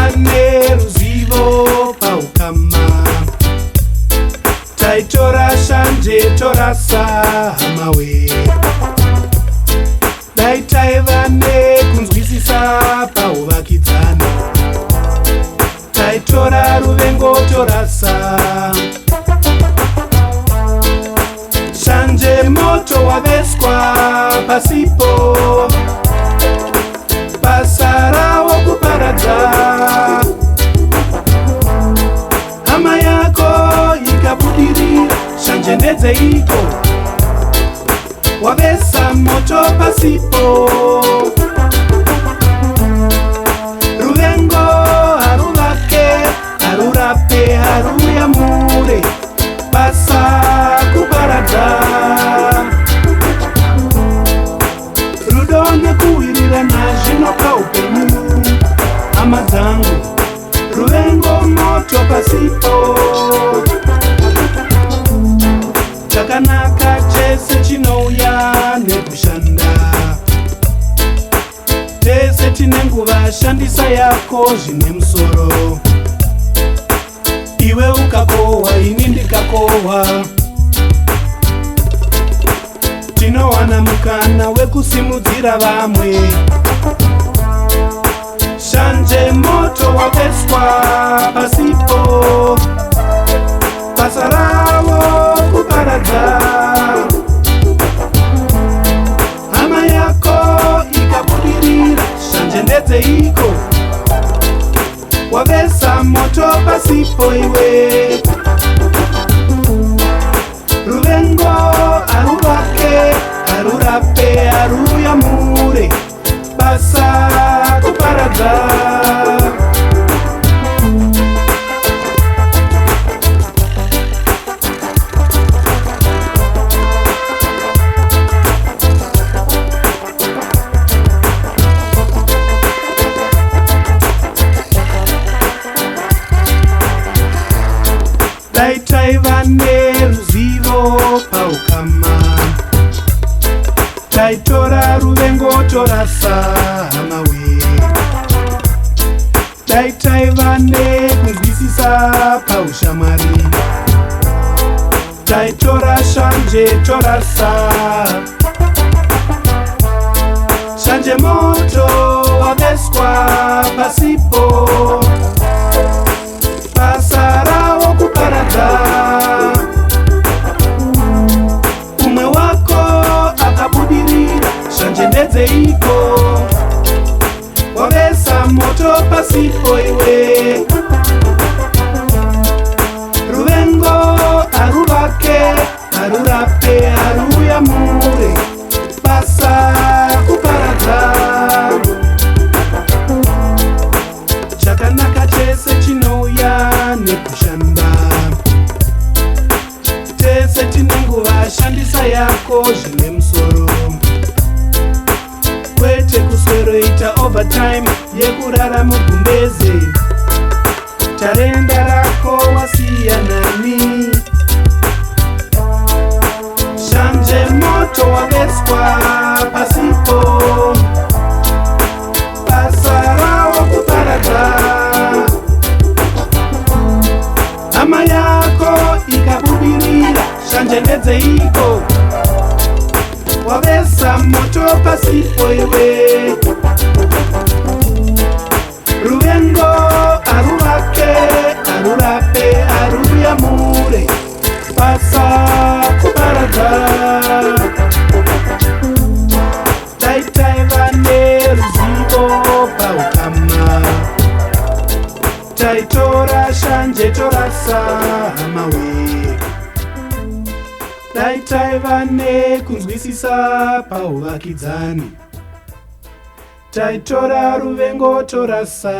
vane ruzivo paukama, taitora shanje torasa hamawe. Dai taivane kunzwisisa pauvakidzana, taitora ruvengo torasa. Shanje moto waveswa pasipo, basa wokuparadza. Hama yako ikabudirira, shanje ndedzeiko, wavesa moto pasipo. Ruvengo haruvake, harurape, haruyamure, basa kuparadza. Rudo nekuwirirana zvinopa upenyu, hama dzangu, ruvengo moto pasipo. Chakanaka chese chinouya nekushanda, tese tine nguva, shandisa yako zvine musoro. Iwe ukakohwa, ini ndikakohwa, tinowana mukana wekusimudzira vamwe. Shanje moto waveswa pasipo, basa ravo kuparadza. Hama yako ikabudirira, shanje ndedzeiko, wavesa moto pasipo iwe. Ruvengo haruvake, harurape, haruyamure, basa kuparadza. Dai taivane ruzivo paukama, taitora ruvengo torasa hamawe. Dai taivane kunzwisisa paushamwari, taitora shanje torasa. Shanje moto waveswa pasipo, basa ravo kuparadza. Umwe wako akabudirira, shanje ndedzeiko, wavesa moto pasipo iwe. Ruvengo haruvake, harurape, haruyamure, basa kuparadza. Chakanaka chese chinouya nekushanda, tese tine nguva, shandisa yako zvine musoro. Kwete kusweroita overtime yekurara mugumbeze, tarenda rako wasiya nani. Shanje moto waveswa pasipo, basa ravo kuparadza. Hama yako ikabudirira, shanje ndedzeiko, wavesa moto pasipo iwe. Ruvengo haruvake, harurape, haruyamure, basa kuparadza. Dai taivane ruzivo paukama, taitora shanje torasa hamawe. Dai taivane kunzwisisa pauvakidzani, taitora ruvengo torasa.